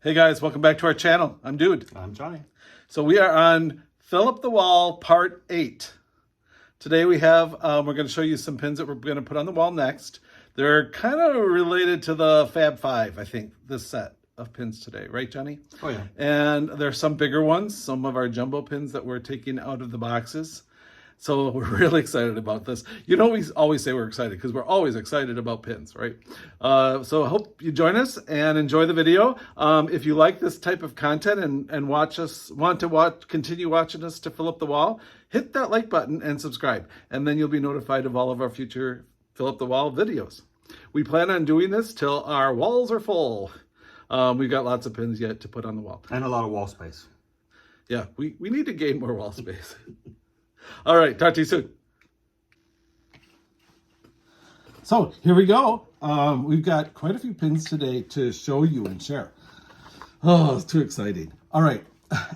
Hey guys, welcome back to our channel. I'm Dude. I'm Johnny. So we are on Fill Up the Wall Part 8. Today we have, we're going to show you some pins that we're going to put on the wall next. They're kind of related to the Fab Five, I think, this set of pins today. Right, Johnny? Oh, yeah. And there's some bigger ones, some of our jumbo pins that we're taking out of the boxes. So we're really excited about this. You know, we always say we're excited because we're always excited about pins, right? So I hope you join us and enjoy the video. If you like this type of content and want to continue watching us to fill up the wall, hit that like button and subscribe. And then you'll be notified of all of our future Fill Up the Wall videos. We plan on doing this till our walls are full. We've got lots of pins yet to put on the wall. And a lot of wall space. Yeah, we need to gain more wall space. All right, talk to you soon. So here we go. We've got quite a few pins today to show you and share. Oh, it's too exciting. All right.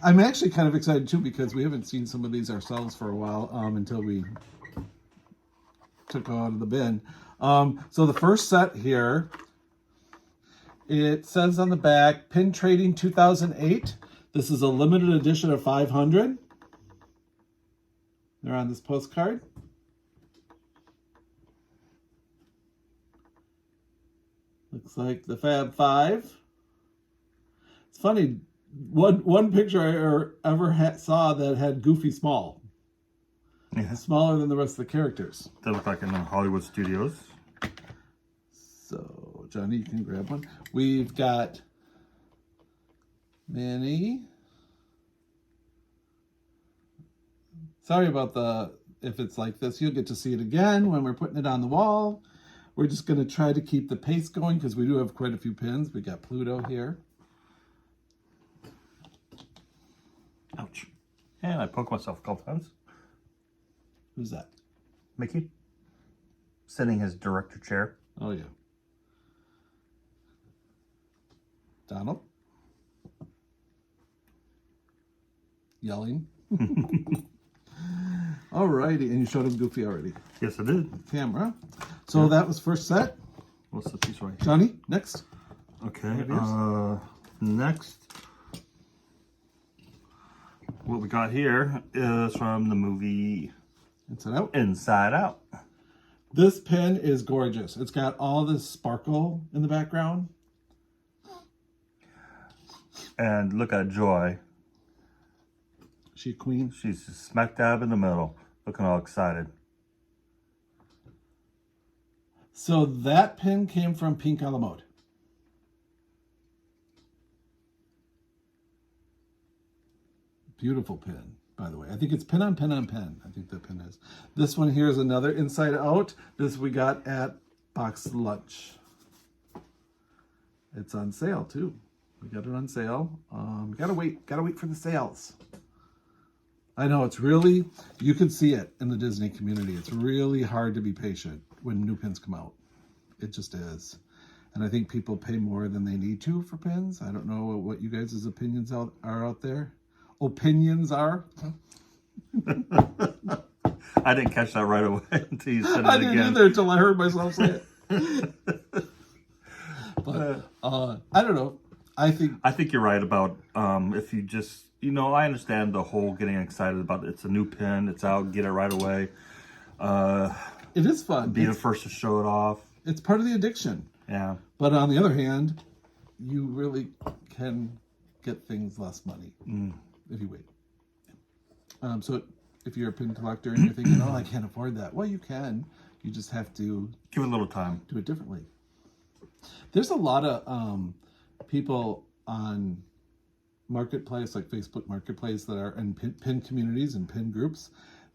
I'm actually kind of excited too because we haven't seen some of these ourselves for a while until we took them out of the bin. So the first set here, it says on the back, Pin Trading 2008. This is a limited edition of 500. They're on this postcard. Looks like the Fab Five. It's funny, one picture I ever saw that had Goofy small. Yeah. Smaller than the rest of the characters. They look like in the Hollywood studios. So, Johnny, you can grab one. We've got Manny. Sorry about if it's like this. You'll get to see it again when we're putting it on the wall. We're just going to try to keep the pace going because we do have quite a few pins. We got Pluto here. Ouch. And I poked myself a couple times. Who's that? Mickey. Sitting his director chair. Oh, yeah. Donald. Yelling. Alrighty, and you showed him Goofy already. Yes, I did. Camera. So that was first set. What's the piece right here? Johnny, next. Okay. Next, what we got here is from the movie Inside Out. Inside Out. This pin is gorgeous. It's got all this sparkle in the background. And look at Joy. She queen. She's smack dab in the middle, looking all excited. So that pin came from Pink a la Mode. Beautiful pin, by the way. I think it's pin on pin on pin. I think that pin is. This one here is another Inside Out. This we got at Box Lunch. It's on sale too. We got it on sale. Gotta wait for the sales. I know it's really, you can see it in the Disney community. It's really hard to be patient when new pins come out. It just is. And I think people pay more than they need to for pins. I don't know what you guys' opinions are out there. Opinions are. I didn't catch that right away until you said it again. I didn't either until I heard myself say it. But I don't know. I think you're right about if you just, I understand the whole getting excited about it. It's a new pin, it's out, get it right away. It is fun. Be the first to show it off. It's part of the addiction. Yeah. But on the other hand, you really can get things less money if you wait. So if you're a pin collector and you're thinking, oh, I can't afford that. Well, you can. You just have to give it a little time. Do it differently. There's a lot of people on Marketplace, like Facebook Marketplace, that are in pin communities and pin groups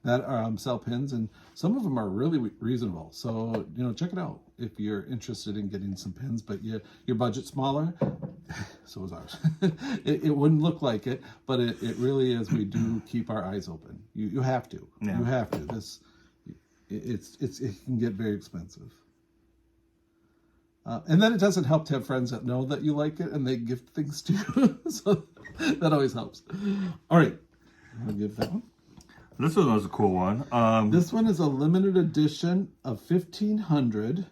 that sell pins, and some of them are really reasonable. So, check it out if you're interested in getting some pins, but your budget's smaller. So is ours. It wouldn't look like it, but it really is. We do keep our eyes open. You have to. Yeah. You have to. It can get very expensive. And then it doesn't help to have friends that know that you like it and they gift things to you. So that always helps. All right. I'll give that one. This one was a cool one. This one is a limited edition of 1500.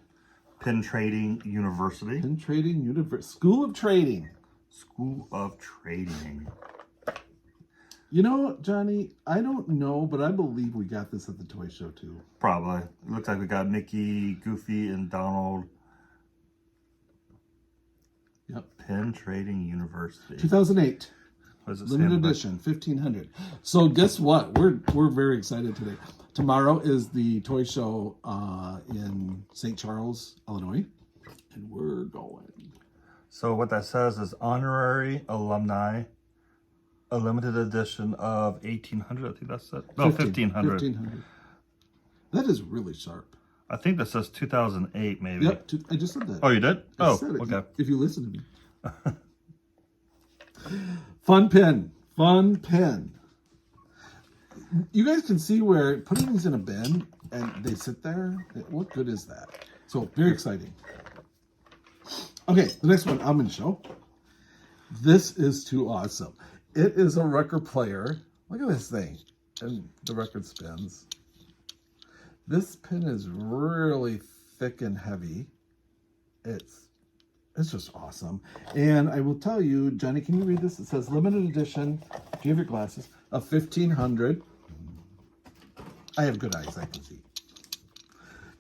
Pin Trading University. Pin Trading University. School of Trading. School of Trading. You know, Johnny, I don't know, but I believe we got this at the toy show too. Probably. It looks like we got Mickey, Goofy, and Donald. Yep. Pen Trading University. 2008. What does it Limited say? edition, 1500. So guess what? We're very excited today. Tomorrow is the toy show in St. Charles, Illinois, and we're going. So what that says is honorary alumni, a limited edition of 1800. I think that's it. No, 1500. 1500. That is really sharp. I think that says 2008, maybe. Yep, I just said that. Oh, you did? I said it, okay. If you listen to me. Fun pen. Fun pen. You guys can see where putting these in a bin and they sit there. What good is that? So, very exciting. Okay, the next one I'm going to show. This is too awesome. It is a record player. Look at this thing. And the record spins. This pin is really thick and heavy. It's just awesome. And I will tell you, Johnny, can you read this? It says limited edition. Do you have your glasses? Of 1500. I have good eyes, I can see.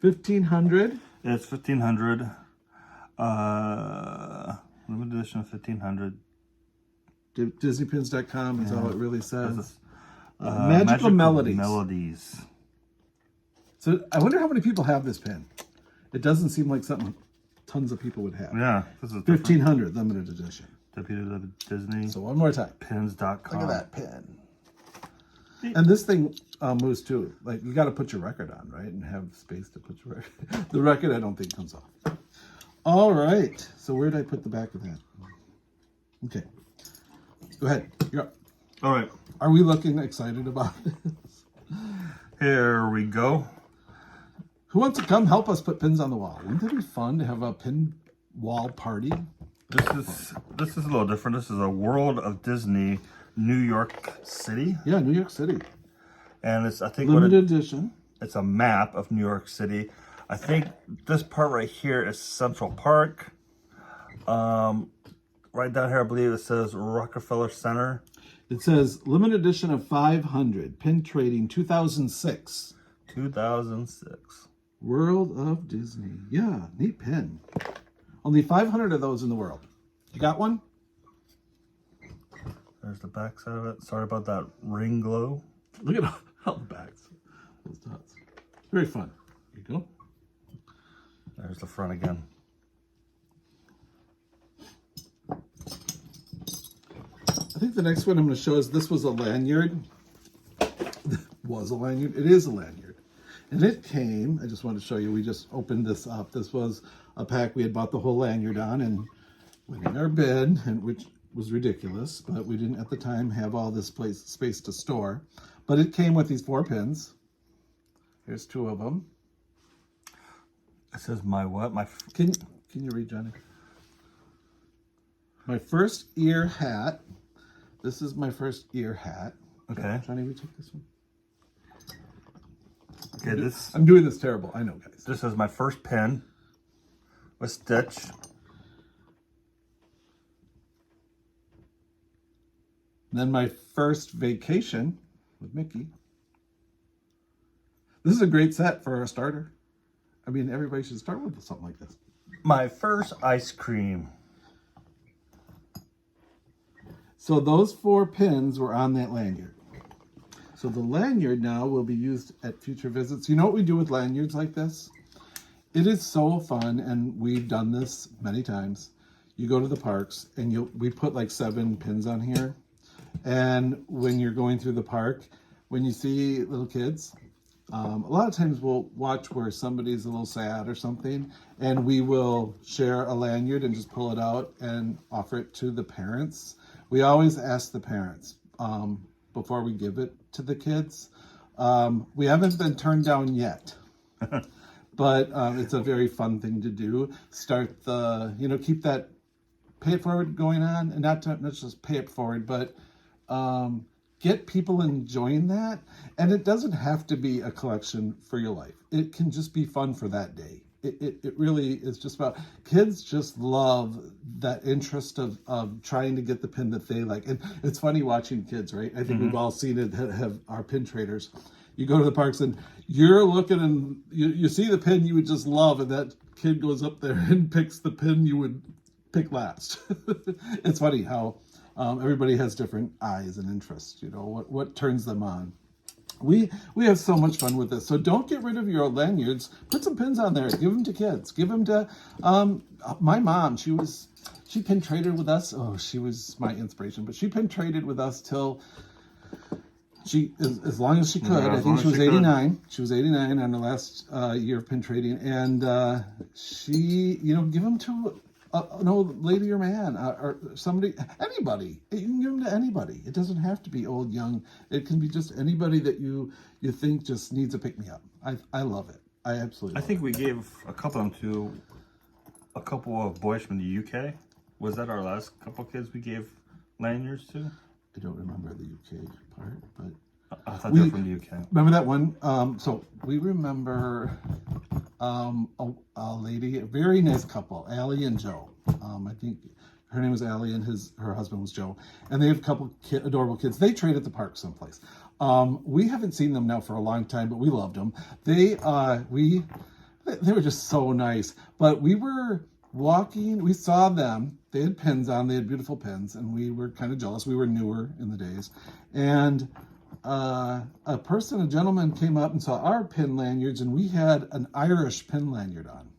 1500. It's 1500. Limited edition of 1500. DisneyPins.com is all it really says. Magical Magical Melodies. Melodies. So I wonder how many people have this pen. It doesn't seem like something tons of people would have. Yeah, this is 1500 limited edition. Disney. So one more time. Pins.com. Look at that pen. And this thing moves too. Like you got to put your record on, right? And have space to put your record. The record I don't think comes off. All right. So where did I put the back of that? Okay. Go ahead. You're up. All right. Are we looking excited about this? Here we go. Who wants to come help us put pins on the wall? Wouldn't it be fun to have a pin wall party? This is a little different. This is a World of Disney, New York City. Yeah, New York City. And it's, I think, Limited edition. It's a map of New York City. I think this part right here is Central Park. Right down here, I believe it says Rockefeller Center. It says limited edition of 500. Pin trading 2006. 2006. World of Disney. Yeah, neat pin. Only 500 of those in the world. You got one? There's the back side of it. Sorry about that ring glow. Look at all the backs. Those dots. Very fun. There you go. There's the front again. I think the next one I'm going to show is this was a lanyard. Was a lanyard. It is a lanyard. And it came, I just wanted to show you, we just opened this up. This was a pack we had bought the whole lanyard on and went in our bin, and which was ridiculous, but we didn't at the time have all this space to store. But it came with these 4 pins. Here's 2 of them. It says my what? Can you read, Johnny? My first ear hat. This is my first ear hat. Okay. Johnny, we take this one. Okay, I'm doing this terrible. I know, guys. This is my first pen with Stitch. Then my first vacation with Mickey. This is a great set for a starter. I mean, everybody should start with something like this. My first ice cream. So those 4 pins were on that lanyard. So the lanyard now will be used at future visits. You know what we do with lanyards like this? It is so fun, and we've done this many times. You go to the parks, and we put like 7 pins on here. And when you're going through the park, when you see little kids, a lot of times we'll watch where somebody's a little sad or something, and we will share a lanyard and just pull it out and offer it to the parents. We always ask the parents before we give it to the kids. We haven't been turned down yet, but it's a very fun thing to do. Start keep that pay it forward going on, and not just pay it forward, but get people enjoying that. And it doesn't have to be a collection for your life. It can just be fun for that day. it really is just about, kids just love that interest of trying to get the pin that they like. And it's funny watching kids, right? I think we've all seen it, have our pin traders. You go to the parks and you're looking and you see the pin you would just love, and that kid goes up there and picks the pin you would pick last. It's funny how everybody has different eyes and interests, what turns them on. We have so much fun with this. So don't get rid of your old lanyards. Put some pins on there. Give them to kids. Give them to my mom. She pin traded with us. Oh, she was my inspiration. But she pin traded with us till as long as she could. I think she was 89. She was 89 on her last year of pin trading, and she, give them to an old lady or man or somebody, anybody. You can give them to anybody. It doesn't have to be old, young. It can be just anybody that you think just needs a pick me up. I love it. I absolutely. I think we gave a couple of them to a couple of boys from the UK. Was that our last couple of kids we gave lanyards to? I don't remember the UK part, but I thought they were from the UK. Remember that one? So we remember a lady, a very nice couple, Allie and Joe. I think her name was Allie and her husband was Joe. And they have a couple adorable kids. They trade at the park someplace. We haven't seen them now for a long time, but we loved them. They were just so nice. But we were walking, we saw them. They had pins on, they had beautiful pins, and we were kind of jealous. We were newer in the days. And a gentleman came up and saw our pin lanyards, and we had an Irish pin lanyard on.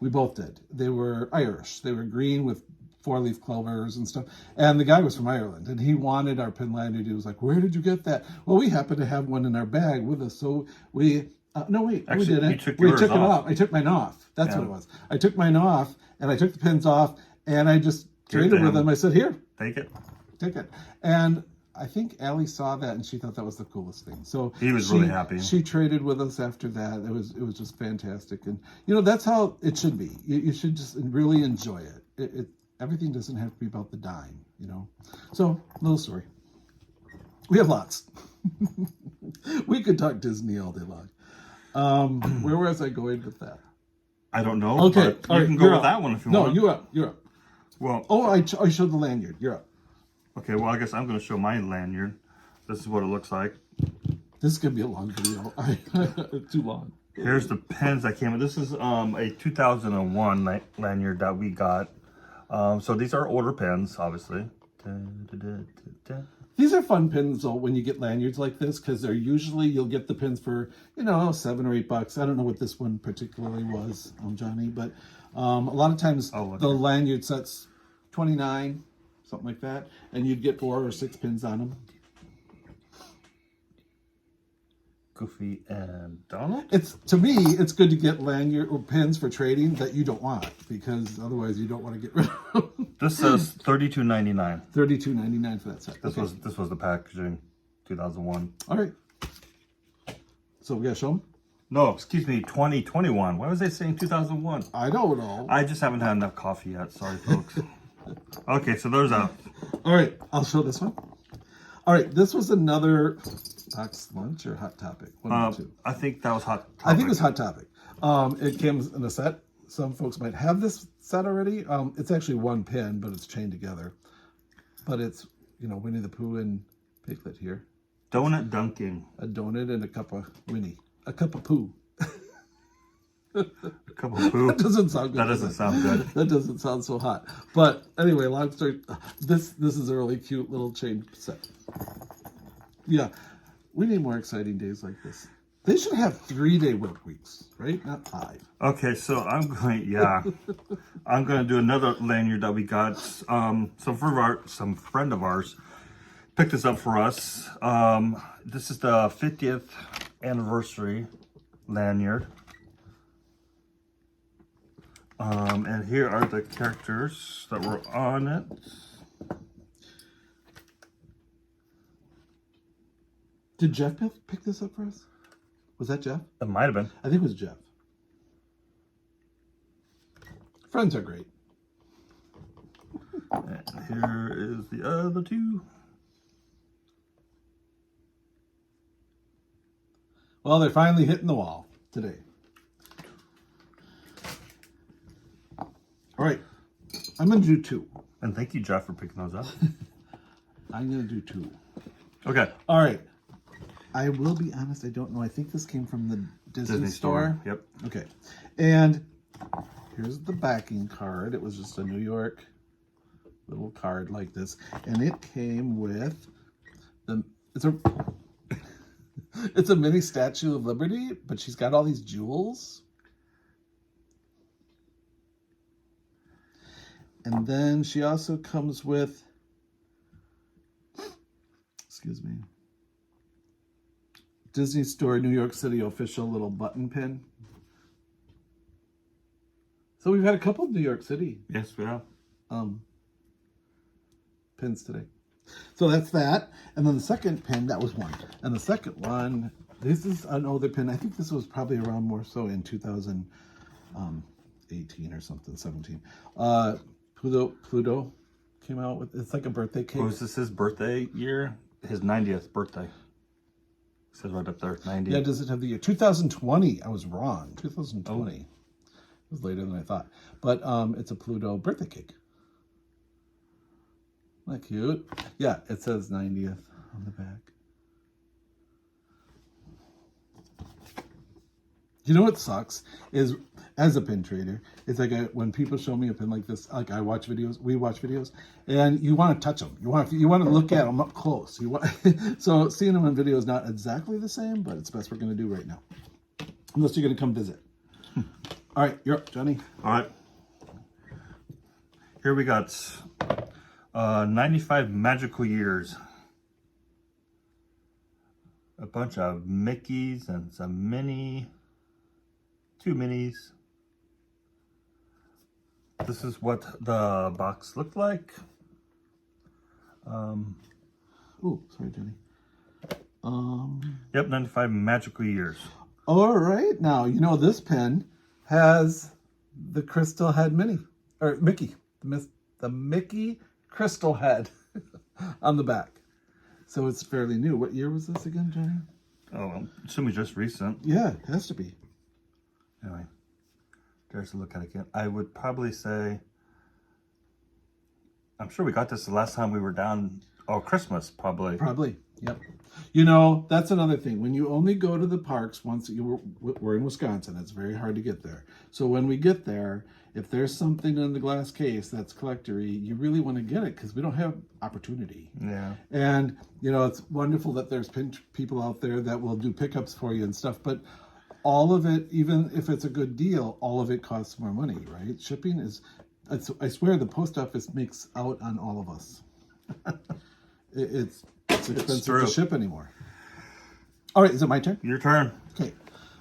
We both did. They were Irish. They were green with 4-leaf clovers and stuff. And the guy was from Ireland, and he wanted our pin lanyard. He was like, "Where did you get that?" Well, we happened to have one in our bag with us, so we... no, wait, actually, we didn't. Took it off. off. I took mine off. That's what it was. I took mine off, and I took the pins off, and I just traded with them. I said, "Here. Take it." And I think Allie saw that, and she thought that was the coolest thing. So he was really happy. She traded with us after that. It was just fantastic, and that's how it should be. You should just really enjoy it. Everything doesn't have to be about the dime, So, little story. We have lots. We could talk Disney all day long. Where was I going with that? I don't know. Okay, but you can go with that one if you want. No, you're up. Well, I showed the lanyard. You're up. Okay, well, I guess I'm going to show my lanyard. This is what it looks like. This is going to be a long video. Too long. Here's the pins that came with. This is a 2001 lanyard that we got. So these are older pins, obviously. These are fun pins, though, when you get lanyards like this, because they're usually, you'll get the pins for, $7 or $8. I don't know what this one particularly was, Johnny, but a lot of times the lanyard set's $29, something like that, and you'd get 4 or 6 pins on them. Goofy and Donald? To me, it's good to get lanyard or pins for trading that you don't want, because otherwise you don't want to get rid of them. This says $32.99. $32.99 for that set. This was the packaging, 2001. All right. So we gotta show them? No, excuse me, 2021. Why was I saying 2001? I don't know. I just haven't had enough coffee yet. Sorry, folks. Okay, so there's a... All right, I'll show this one. All right, this was another box lunch or Hot Topic. One or two. I think that was Hot Topic. I think it was Hot Topic. It came in a set. Some folks might have this set already. It's actually one pin, but it's chained together. But it's, Winnie the Pooh and Piglet here. Donut dunking. A donut and a cup of Winnie. A cup of poo. A cup of poo. That doesn't sound good. That doesn't sound good. That doesn't sound so hot. But anyway, long story. This is a really cute little chain set. Yeah, we need more exciting days like this. They should have 3-day work weeks, right? Not 5. Okay, so I'm going to do another lanyard that we got. Some friend of ours picked this up for us. This is the 50th anniversary lanyard. And here are the characters that were on it. Did Jeff pick this up for us? Was that Jeff? It might have been. I think it was Jeff. Friends are great. And here is the other two. Well, they're finally hitting the wall today. All right. I'm going to do 2. And thank you, Jeff, for picking those up. I'm going to do 2. Okay. All right. I will be honest, I don't know. I think this came from the Disney store. Yep. Okay. And here's the backing card. It was just a New York little card like this. And it came with it's a mini Statue of Liberty, but she's got all these jewels. And then she also comes with, excuse me, Disney Store New York City official little button pin. So we've had a couple of New York City Yes, we have. pins today. So that's that. And then the second pin, that was one. And the second one, this is an older pin. I think this was probably around more so in 2018 or something, 17. Pluto came out with, it's like a birthday cake. Was this his birthday year? His 90th birthday. It says right up there, 90. Yeah, does it have the year? 2020. I was wrong. 2020. It was later than I thought. But it's a Pluto birthday cake. Isn't that cute? Yeah, it says 90th on the back. You know what sucks is, as a pin trader, it's like when people show me a pin like this, like we watch videos, and you want to touch them. You want to look at them up close. So seeing them on video is not exactly the same, but it's the best we're going to do right now. Unless you're going to come visit. All right, you're up, Johnny. All right. Here we got 95 magical years. A bunch of Mickeys and some two minis. This is what the box looked like. Oh, sorry, Johnny. Yep, 95 magical years. All right, now you know this pen has the crystal head Mickey, the Mickey crystal head on the back. So it's fairly new. What year was this again, Johnny? Oh, well, assuming just recent. Yeah, it has to be. Anyway, there's a look at it again. I would probably say, I'm sure we got this the last time we were down. Oh, Christmas, probably. Probably, yep. You know, that's another thing. When you only go to the parks once, we're in Wisconsin, it's very hard to get there. So when we get there, if there's something in the glass case that's collector-y, you really want to get it because we don't have opportunity. Yeah. And, you know, it's wonderful that there's people out there that will do pickups for you and stuff, but all of it, even if it's a good deal, all of it costs more money, right? Shipping is, I swear the post office makes out on all of us. It's expensive to ship anymore. All right, is it my turn? Your turn. Okay.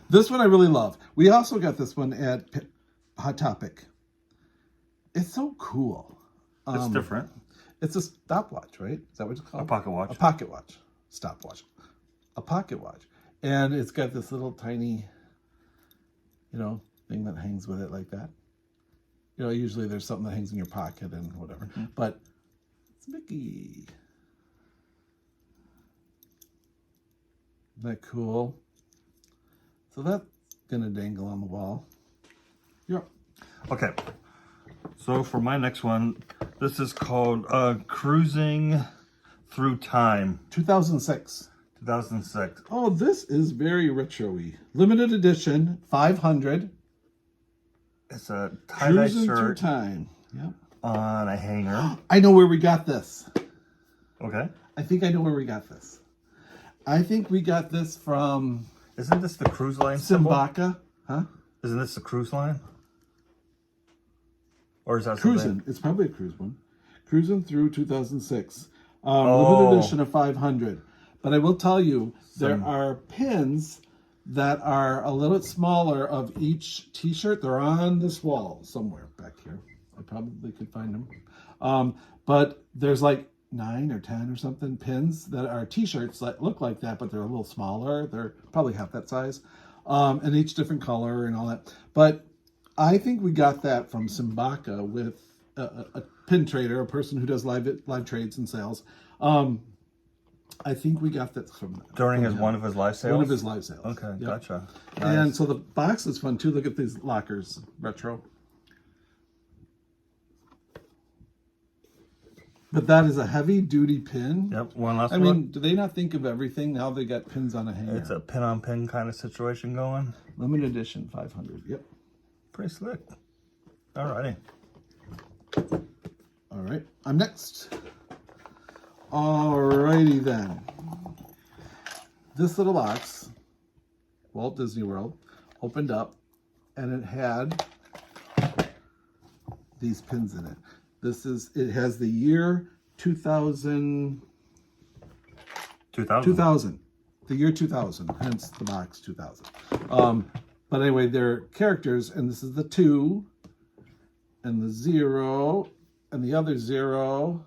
This one I really love. We also got this one at Hot Topic. It's so cool. It's different. It's a stopwatch, right? Is that what it's called? A pocket watch. A pocket watch. Stopwatch. A pocket watch. And it's got this little tiny, you know, thing that hangs with it like that. You know, usually there's something that hangs in your pocket and whatever. Mm-hmm. But it's Mickey. Isn't that cool? So that's going to dangle on the wall. Yep. Okay. So for my next one, this is called Cruising Through Time. 2006. 2006. Oh, this is very retro-y. Limited edition, 500. It's a tie-dye Cruising Through shirt Time. Yep. on a hanger. I know where we got this. Okay. I think I know where we got this. I think we got this from... Isn't this the cruise line symbol? Simbaka. Huh? Isn't this the cruise line? Or is that Cruising. something? It's probably a cruise one. Cruising Through 2006. Limited edition of 500. But I will tell you, there are pins that are a little bit smaller of each t-shirt. They're on this wall somewhere back here. I probably could find them. But there's like 9 or 10 or something pins that are t-shirts that look like that, but they're a little smaller. They're probably half that size. And each different color and all that. But I think we got that from Simbaka with a pin trader, a person who does live trades and sales. I think we got that from during one of his live sales? One of his live sales. Okay, yep. Gotcha. Nice. And so the box is fun too. Look at these lockers, retro. But that is a heavy-duty pin. Yep, one last I one. mean, do they not think of everything? Now they got pins on a hanger. It's a pin-on-pin kind of situation going. Limited edition 500. Yep. Pretty slick. Alrighty. All right. I'm next. Alrighty then. This little box, Walt Disney World, opened up, and it had these pins in it. It has the year 2000. 2000. The year 2000, hence the box 2000. But anyway, they're characters, and this is the 2, and the 0, and the other 0.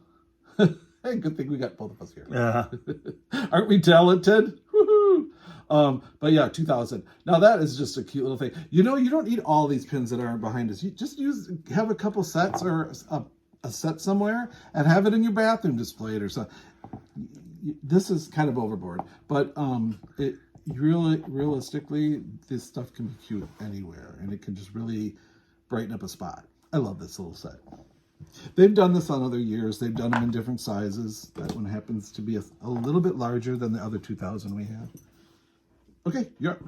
Hey, good thing we got both of us here. Yeah. Aren't we talented? Woohoo! But yeah, 2000. Now that is just a cute little thing. You know, you don't need all these pins that aren't behind us. You just have a couple sets or a set somewhere and have it in your bathroom displayed or something. This is kind of overboard, but realistically, this stuff can be cute anywhere, and it can just really brighten up a spot. I love this little set. They've done this on other years. They've done them in different sizes. That one happens to be a little bit larger than the other 2000 we have. Okay, you're up.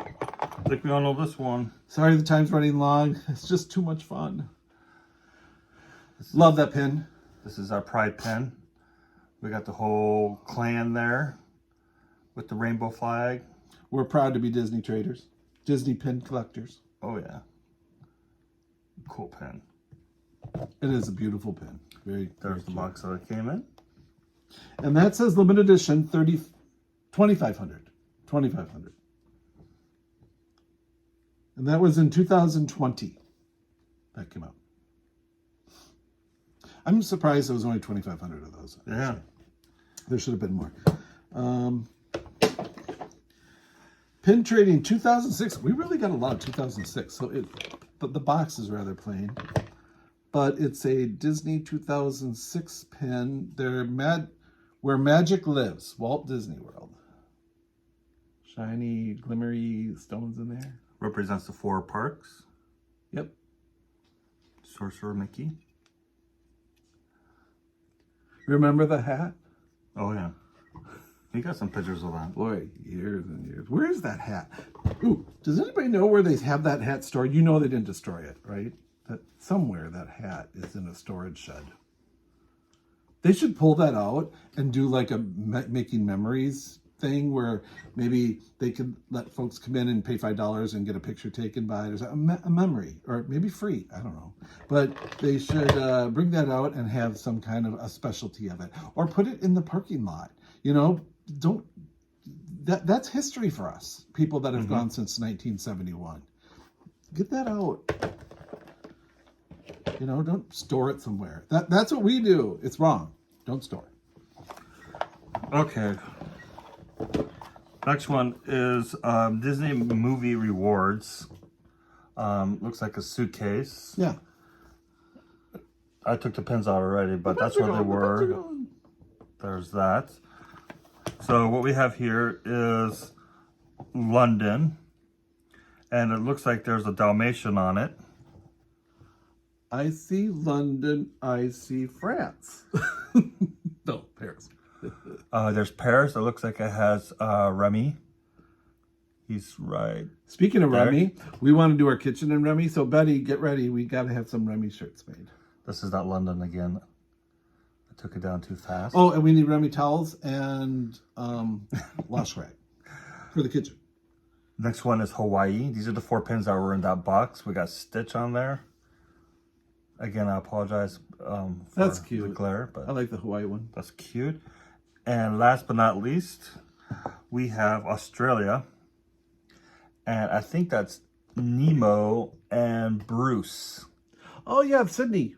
I think we all know this one. Sorry the time's running long. It's just too much fun. Love that pin. This is our pride pin. We got the whole clan there with the rainbow flag. We're proud to be Disney traders. Disney pin collectors. Oh, yeah. Cool pin. It is a beautiful pin. There's the box that it came in. And that says limited edition 2500. 2500. And that was in 2020. That came out. I'm surprised there was only 2,500 of those. Yeah. There should have been more. Pin trading 2006. We really got a lot of 2006. So but the box is rather plain. But it's a Disney 2006 pin. They're Where Magic Lives, Walt Disney World. Shiny, glimmery stones in there. Represents the 4 parks. Yep. Sorcerer Mickey. Remember the hat? Oh, yeah. You got some pictures of that. Boy, years and years. Where is that hat? Ooh, does anybody know where they have that hat stored? You know they didn't destroy it, right? That somewhere that hat is in a storage shed. They should pull that out and do like a making memories thing where maybe they could let folks come in and pay $5 and get a picture taken by it, or a memory, or maybe free. I don't know. But they should bring that out and have some kind of a specialty of it, or put it in the parking lot. You know, that's history for us, people that have gone since 1971. Get that out. You know, don't store it somewhere. That's what we do. It's wrong. Don't store it. Okay. Next one is Disney movie rewards. Looks like a suitcase. Yeah. I took the pins out already, but that's what they were. There's that. So what we have here is London, and it looks like there's a Dalmatian on it. I see London, I see France. No, Paris. There's Paris. It looks like it has Remy. He's right. Speaking of there. Remy, we want to do our kitchen in Remy. So Betty, get ready. We got to have some Remy shirts made. This is not London again. I took it down too fast. Oh, and we need Remy towels and wash rag for the kitchen. Next one is Hawaii. These are the 4 pins that were in that box. We got Stitch on there. Again, I apologize for That's cute. the glare, but I like the Hawaii one. that's cute. And last but not least, we have Australia. And I think that's Nemo and Bruce. Oh, yeah, Sydney.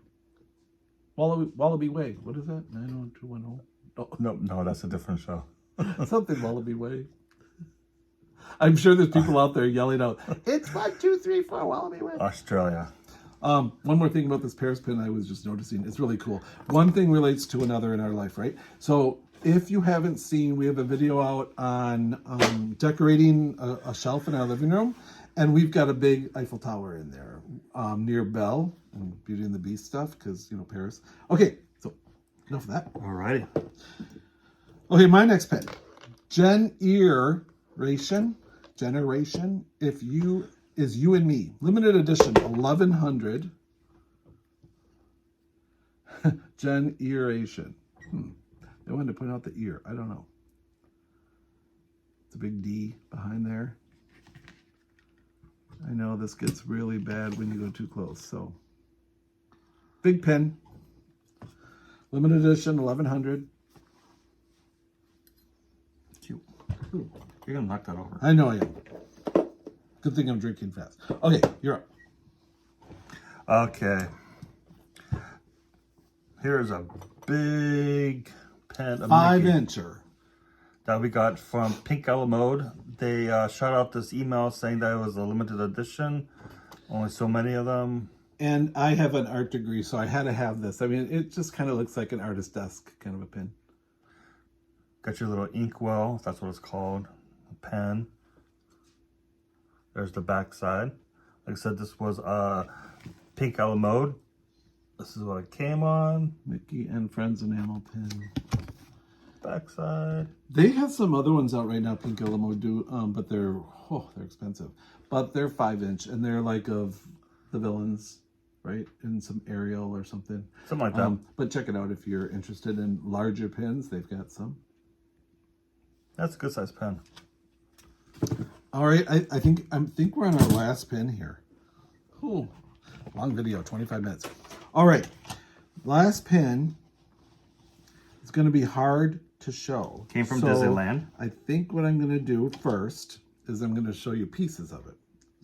Wallaby Way. What is that? 90210. Oh, No, that's a different show. something Wallaby Way. I'm sure there's people out there yelling out, it's 1, 2, 3, 4 Wallaby Way. Australia. One more thing about this Paris pin I was just noticing. It's really cool. One thing relates to another in our life, right? So if you haven't seen, we have a video out on decorating a shelf in our living room. And we've got a big Eiffel Tower in there near Belle and Beauty and the Beast stuff because, you know, Paris. Okay, so enough of that. All righty. Okay, my next pen. Generation. If you is you and me. Limited edition, 1100. Generation. They wanted to point out the ear. I don't know. It's a big D behind there. I know this gets really bad when you go too close, so. Big pen. Limited edition, 1100. Cute. Ooh, you're going to knock that over. I know I am. Good thing I'm drinking fast. Okay, you're up. Okay. Here's a big pen. 5-incher. That we got from Pink Yellow Mode. They shot out this email saying that it was a limited edition. Only so many of them. And I have an art degree, so I had to have this. I mean, it just kind of looks like an artist desk kind of a pen. Got your little inkwell, if that's what it's called. A pen. There's the back side. Like I said, this was Pink Yellow Mode. This is what it came on. Mickey and Friends enamel pen. Backside. They have some other ones out right now, Pink Yellow Mode do, but they're expensive. But they're 5-inch, and they're like of the villains, right? In some Ariel or something. Something like that. But check it out if you're interested in larger pens. They've got some. That's a good size pen. All right, I think we're on our last pen here. Ooh, long video, 25 minutes. All right, last pen is going to be hard to show. Came from Disneyland. I think what I'm going to do first is I'm going to show you pieces of it.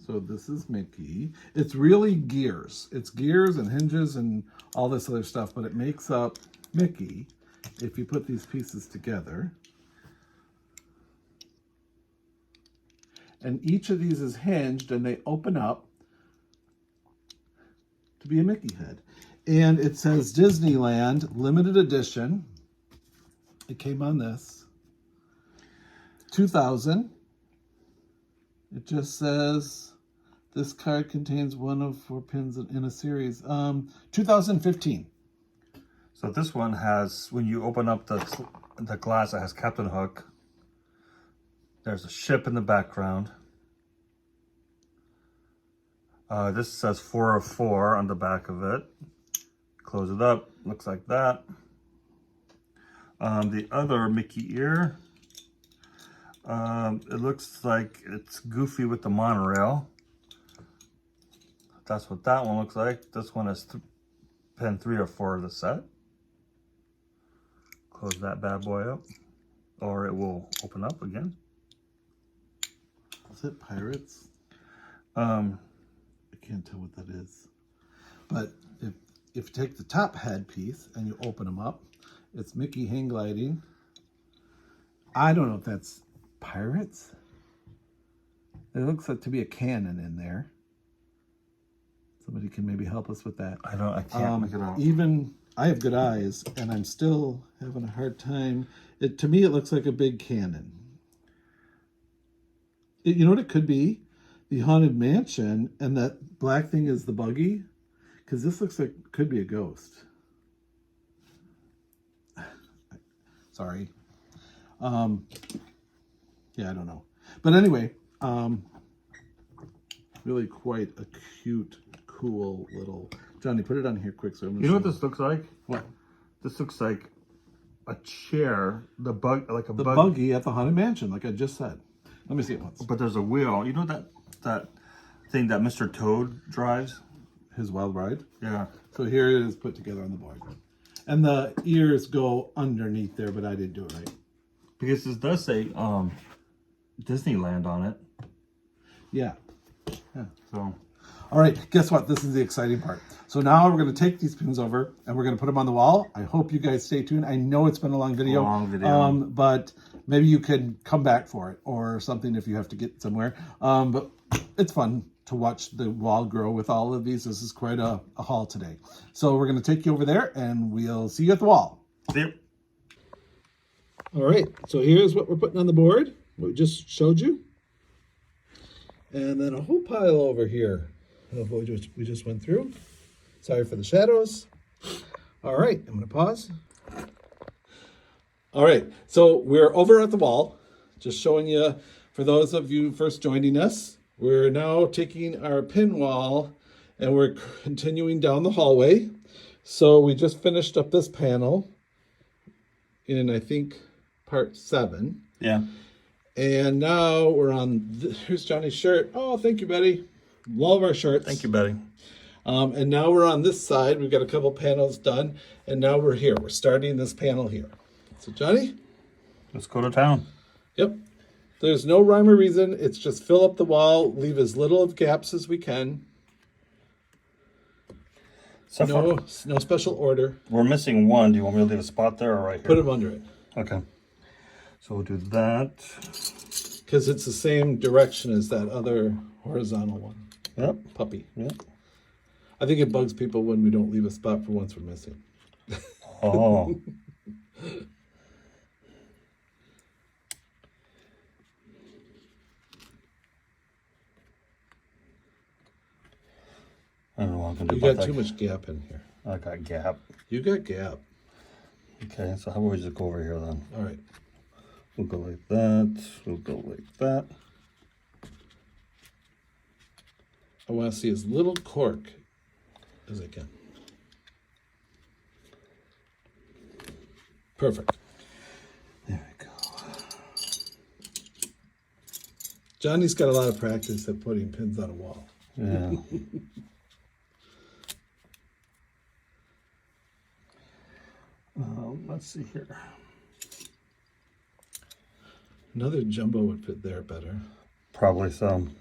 So this is Mickey. It's really gears. It's gears and hinges and all this other stuff, but it makes up Mickey if you put these pieces together. And each of these is hinged and they open up to be a Mickey head. And it says Disneyland limited edition. It came on this. 2000. It just says this card contains one of 4 pins in a series. 2015. So this one has, when you open up the glass, it has Captain Hook. There's a ship in the background. This says 4 of 4 on the back of it. Close it up, looks like that. The other Mickey ear, it looks like it's Goofy with the monorail. That's what that one looks like. This one is pen 3 or 4 of the set. Close that bad boy up, or it will open up again. Is it Pirates? I can't tell what that is. But if you take the top head piece and you open them up, it's Mickey hang gliding. I don't know if that's Pirates. It looks like to be a cannon in there. Somebody can maybe help us with that. I can't make it out. Even I have good eyes and I'm still having a hard time. To me, it looks like a big cannon. You know what it could be? The Haunted Mansion, and that black thing is the buggy. Because this looks like it could be a ghost. Sorry. Yeah, I don't know. But anyway, really quite a cute, cool little... Johnny, put it on here quick. So I'm you know what this looks like? What? This looks like a chair, the buggy at the Haunted Mansion, like I just said. Let me see it once. But there's a wheel. You know that thing that Mr. Toad drives? His Wild Ride? Yeah. So here it is put together on the board. And the ears go underneath there, but I didn't do it right. Because this does say Disneyland on it. Yeah. So. All right, guess what? This is the exciting part. So now we're going to take these pins over and we're going to put them on the wall. I hope you guys stay tuned. I know it's been a long video. But maybe you can come back for it or something if you have to get somewhere. But it's fun to watch the wall grow with all of these. This is quite a haul today. So we're going to take you over there and we'll see you at the wall. Yep. All right, so here's what we're putting on the board. What we just showed you. And then a whole pile over here of what we just went through. Sorry for the shadows. All right, I'm gonna pause. All right, so we're over at the wall, just showing you, for those of you first joining us, we're now taking our pin wall and we're continuing down the hallway. So we just finished up this panel in, I think, part 7. Yeah. And now we're on, here's Johnny's shirt. Oh, thank you, Betty. Love our shirts. Thank you, Betty. And now we're on this side. We've got a couple panels done. And now we're here. We're starting this panel here. So, Johnny? Let's go to town. Yep. There's no rhyme or reason. It's just fill up the wall, leave as little of gaps as we can. So No special order. we're missing one. Do you want me to leave a spot there or right here? Put them under it. Okay. So we'll do that. Because it's the same direction as that other horizontal one. Yep. Puppy. Yep. I think it bugs people when we don't leave a spot for ones we're missing. Oh. I don't know what I'm gonna do You about got that. too much gap in here. I got gap. You got gap. Okay, so how about we just go over here then? All right. We'll go like that. We'll go like that. I want to see as little cork as I can. Perfect. There we go. Johnny's got a lot of practice at putting pins on a wall. Yeah. Let's see here. Another jumbo would fit there better. Probably some.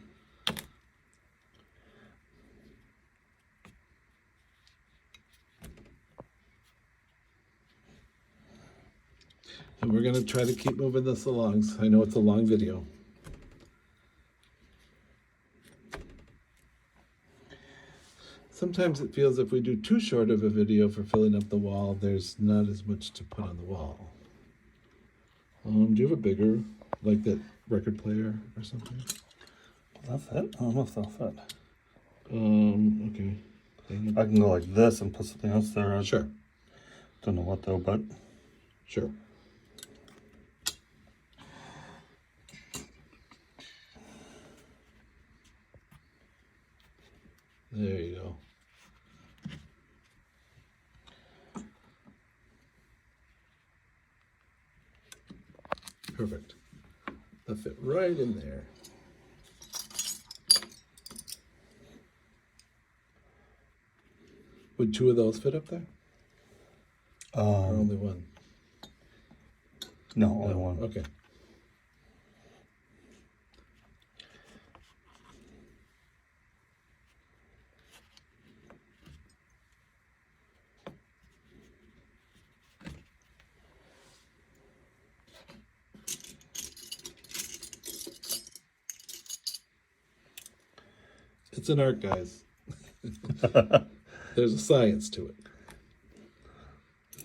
And we're going to try to keep moving this along. So I know it's a long video. Sometimes it feels if we do too short of a video for filling up the wall, there's not as much to put on the wall. Do you have a bigger, like that record player or something? Will that fit? I don't know if that'll fit. Okay. I can go like this and put something else there. Sure. Don't know what though, but Sure. There you go. Perfect. That fit right in there. Would 2 of those fit up there? Or only one? no, only one. Okay. It's an art, guys. There's a science to it.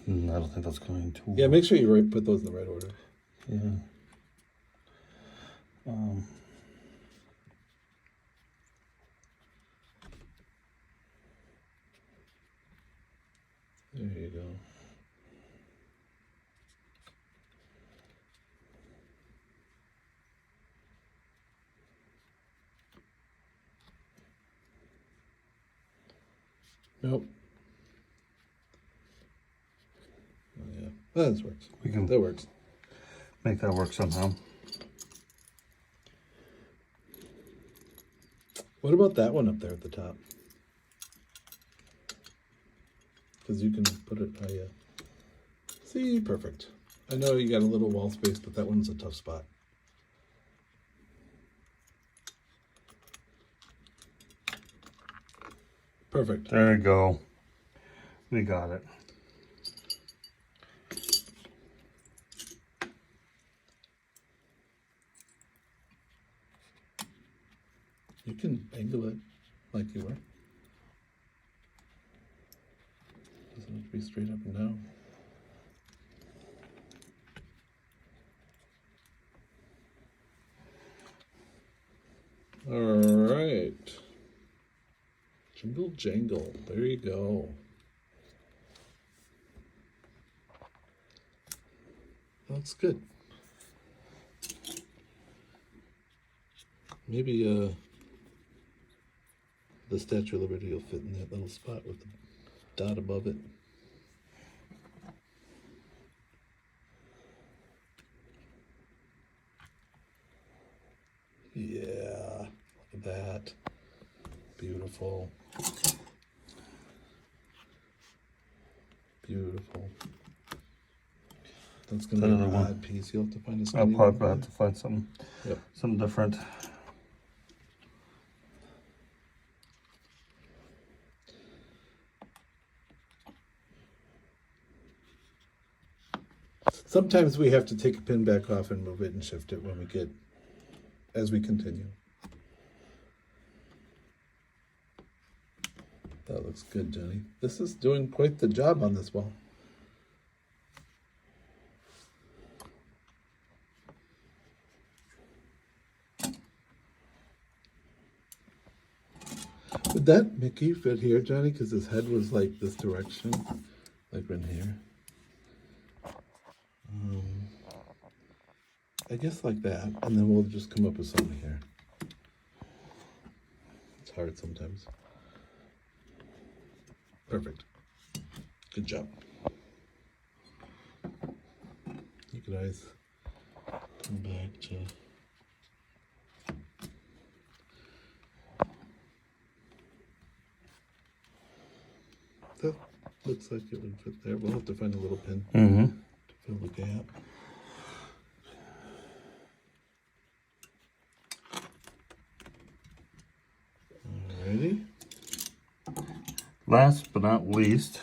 I don't think that's going to Yeah, make sure you put those in the right order. Yeah. There you go. Nope. Oh, yeah, that works. We can That works. make that work somehow. What about that one up there at the top? Because you can put it. Oh yeah. See, perfect. I know you got a little wall space, but that one's a tough spot. Perfect. There we go. We got it. You can angle it like you were. Doesn't have to be straight up and down. All right. Jingle jangle. There you go. Looks good. Maybe the Statue of Liberty will fit in that little spot with the dot above it. Yeah, look at that. Beautiful. Beautiful. That's going to be an odd piece. You'll have to find a I'll skinny probably one. have to find something, something different. Sometimes we have to take a pin back off and move it and shift it when we get, as we continue. That looks good, Johnny. This is doing quite the job on this wall. Would that Mickey fit here, Johnny? Because his head was like this direction, like in here. I guess like that, and then we'll just come up with something here. It's hard sometimes. Perfect. Good job. You could always come back to... That looks like it would fit there. We'll have to find a little pin to fill the gap. Alrighty. Last but not least,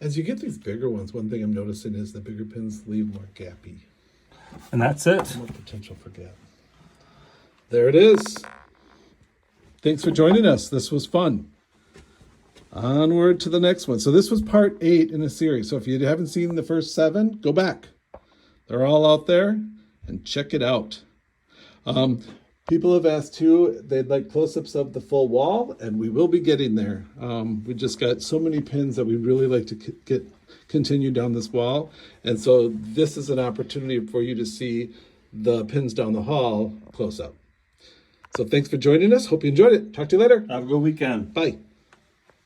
as you get these bigger ones, one thing I'm noticing is the bigger pins leave more gappy. and that's it. More potential for gap. There it is. Thanks for joining us. This was fun. Onward to the next one. So this was part 8 in a series. So if you haven't seen the first 7, go back. They're all out there and check it out. People have asked too, they'd like close-ups of the full wall, and we will be getting there. We just got so many pins that we really like to continue down this wall. And so this is an opportunity for you to see the pins down the hall close up. So thanks for joining us. Hope you enjoyed it. Talk to you later. Have a good weekend. Bye.